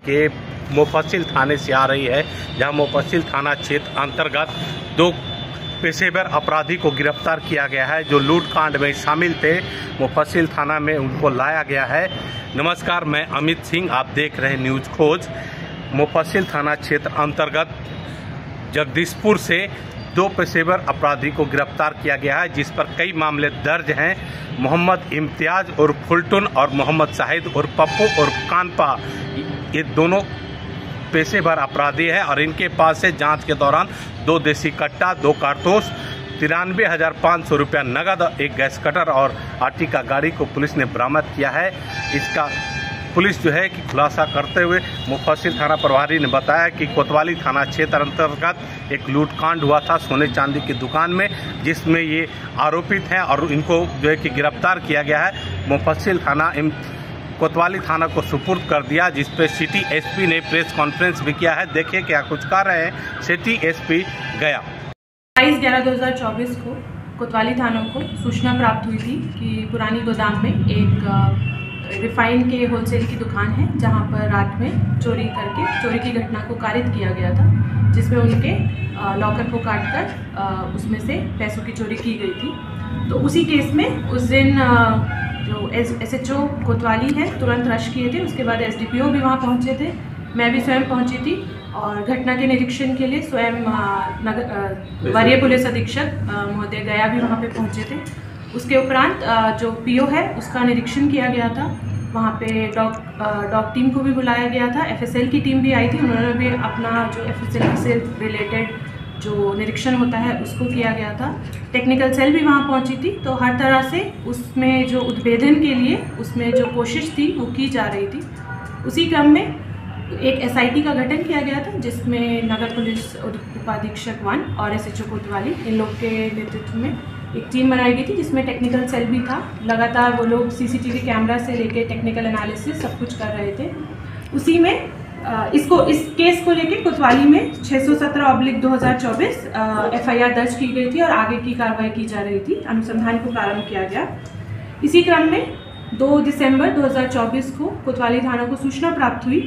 के मुफस्सिल थाने से आ रही है, जहां मुफस्सिल थाना क्षेत्र अंतर्गत दो पेशेवर अपराधी को गिरफ्तार किया गया है जो लूट कांड में शामिल थे। मुफस्सिल थाना में उनको लाया गया है। नमस्कार, मैं अमित सिंह, आप देख रहे हैं न्यूज़ खोज। मुफस्सिल थाना क्षेत्र अंतर्गत जगदीशपुर से दो पेशेवर अपराधी को गिरफ्तार किया गया है, जिस पर कई मामले दर्ज हैं। मोहम्मद इम्तियाज और फुलटुन और मोहम्मद शाहिद और पप्पू और कानपा, ये दोनों पेशेवर अपराधी हैं और इनके पास से जांच के दौरान 2 देसी कट्टा, 2 कारतूस, 93,500 रुपया नगद, 1 गैस कटर और आर्टिका गाड़ी को पुलिस ने बरामद किया है। इसका पुलिस जो है कि खुलासा करते हुए मुफस्सिल थाना प्रभारी ने बताया कि कोतवाली थाना क्षेत्र अंतर्गत एक लूटकांड हुआ था सोने चांदी की दुकान में, जिसमें ये आरोपित हैं और इनको जो है कि गिरफ्तार किया गया है। मुफस्सिल थाना कोतवाली थाना को सुपुर्द कर दिया, जिस पे सिटी एसपी ने प्रेस कॉन्फ्रेंस भी किया है। देखिए क्या कुछ कर रहे हैं सिटी एसपी गया। 22/11/2024 को कोतवाली थाना को सूचना प्राप्त हुई थी कि पुरानी गोदाम में एक रिफाइन के होलसेल की दुकान है, जहां पर रात में चोरी की घटना को कारित किया गया था, जिसमें उनके लॉकर को काटकर उसमें से पैसों की चोरी की गई थी। तो उसी केस में उस दिन जो एसएचओ कोतवाली है तुरंत रश किए थे। उसके बाद एसडीपीओ भी वहां पहुंचे थे, मैं भी स्वयं पहुंची थी और घटना के निरीक्षण के लिए स्वयं वरीय पुलिस अधीक्षक महोदय गया भी वहां पे पहुंचे थे। उसके उपरांत जो पीओ है उसका निरीक्षण किया गया था। वहाँ पे डॉग टीम को भी बुलाया गया था, एफएसएल की टीम भी आई थी, उन्होंने भी अपना जो एफएसएल से रिलेटेड जो निरीक्षण होता है उसको किया गया था। टेक्निकल सेल भी वहाँ पहुँची थी। तो हर तरह से उसमें जो उद्भेदन के लिए उसमें जो कोशिश थी वो की जा रही थी। उसी क्रम में एक एसआईटी का गठन किया गया था, जिसमें नगर पुलिस उपाधीक्षक 1 और एसएचओ कोतवाली, इन लोग के नेतृत्व में एक टीम बनाई गई थी, जिसमें टेक्निकल सेल भी था। लगातार वो लोग सीसीटीवी कैमरा से लेके टेक्निकल एनालिसिस सब कुछ कर रहे थे। उसी में इस केस को लेके कोतवाली में 617/2024 एफआईआर दर्ज की गई थी और आगे की कार्रवाई की जा रही थी। अनुसंधान को प्रारंभ किया गया। इसी क्रम में 2 दिसंबर 2024 को कोतवाली थाना को सूचना प्राप्त हुई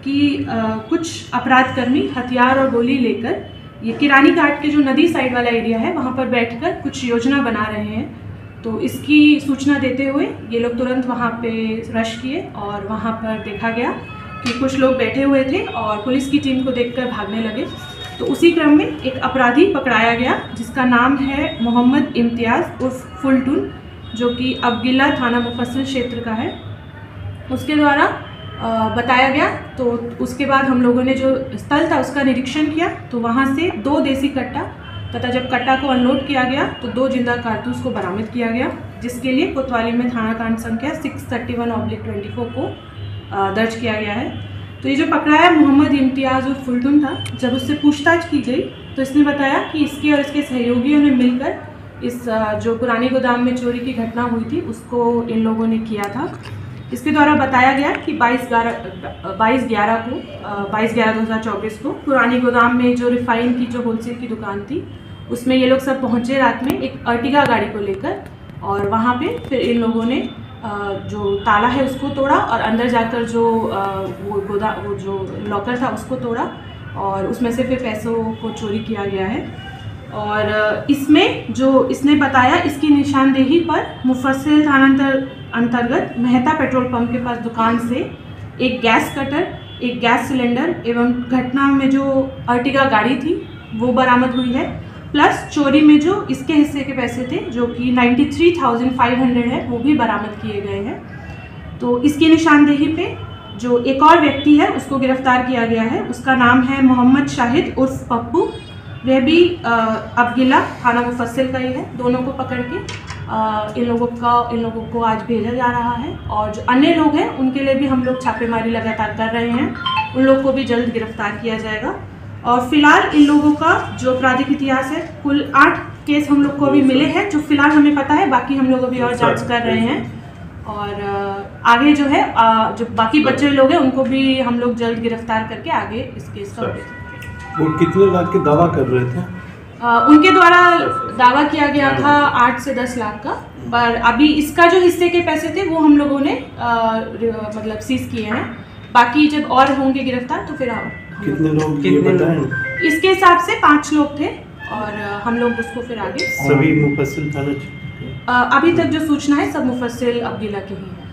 कि कुछ अपराधकर्मी हथियार और गोली लेकर ये किरानी घाट के जो नदी साइड वाला एरिया है वहाँ पर बैठकर कुछ योजना बना रहे हैं। तो इसकी सूचना देते हुए ये लोग तुरंत वहाँ पे रश किए और वहाँ पर देखा गया कि कुछ लोग बैठे हुए थे और पुलिस की टीम को देखकर भागने लगे। तो उसी क्रम में एक अपराधी पकड़ाया गया, जिसका नाम है मोहम्मद इम्तियाज उर्फ फुलटुन, जो कि अबगिला थाना मुफस्सिल क्षेत्र का है। उसके द्वारा बताया गया। तो उसके बाद हम लोगों ने जो स्थल था उसका निरीक्षण किया, तो वहाँ से 2 देसी कट्टा तथा जब कट्टा को अनलोड किया गया तो 2 जिंदा कारतूस को बरामद किया गया, जिसके लिए कोतवाली में थाना कांड संख्या 631/24 को दर्ज किया गया है। तो ये जो पकड़ाया मोहम्मद इम्तियाज और फुलटुन था, जब उससे पूछताछ की गई तो इसने बताया कि इसके और इसके सहयोगियों ने मिलकर इस जो पुरानी गोदाम में चोरी की घटना हुई थी उसको इन लोगों ने किया था। इसके द्वारा बताया गया कि 22/11/2024 को पुरानी गोदाम में जो रिफाइन की जो होलसेल की दुकान थी उसमें ये लोग सब पहुंचे रात में एक आर्टिका गाड़ी को लेकर, और वहां पे फिर इन लोगों ने जो ताला है उसको तोड़ा और अंदर जाकर जो वो जो लॉकर था उसको तोड़ा और उसमें से फिर पैसों को चोरी किया गया है। और इसमें जो इसने बताया, इसकी निशानदेही पर मुफस्सिल थाना अंतर्गत मेहता पेट्रोल पंप के पास दुकान से एक गैस कटर, एक गैस सिलेंडर एवं घटना में जो अर्टिगा गाड़ी थी वो बरामद हुई है, प्लस चोरी में जो इसके हिस्से के पैसे थे जो कि 93,500 है वो भी बरामद किए गए हैं। तो इसकी निशानदेही पे जो एक और व्यक्ति है उसको गिरफ्तार किया गया है। उसका नाम है मोहम्मद शाहिद उर्फ पप्पू, वह भी अबगिला थाना मुफस्सिल का ही है। दोनों को पकड़ के इन लोगों को आज भेजा जा रहा है, और जो अन्य लोग हैं उनके लिए भी हम लोग छापेमारी लगातार कर रहे हैं। उन लोग को भी जल्द गिरफ्तार किया जाएगा। और फिलहाल इन लोगों का जो आपराधिक इतिहास है, कुल 8 केस हम लोग को अभी मिले हैं जो फिलहाल हमें पता है, बाकी हम लोग अभी और जांच कर रहे हैं। और आगे जो है जो बाकी बचे लोग हैं उनको भी हम लोग जल्द गिरफ्तार करके आगे इस केस का वो कितने लाख के दावा कर रहे थे? उनके द्वारा दावा किया गया था 8 से 10 लाख का, पर अभी इसका जो हिस्से के पैसे थे वो हम लोगों ने मतलब सीज किए हैं। बाकी जब और होंगे गिरफ्तार तो फिर कितने लोग ये बताएं? इसके हिसाब से 5 लोग थे और हम लोग उसको फिर आगे सभी मुफस्सिल थाना अभी तक जो सूचना है सब मुफस्सिल अब्दुल्ला के ही है।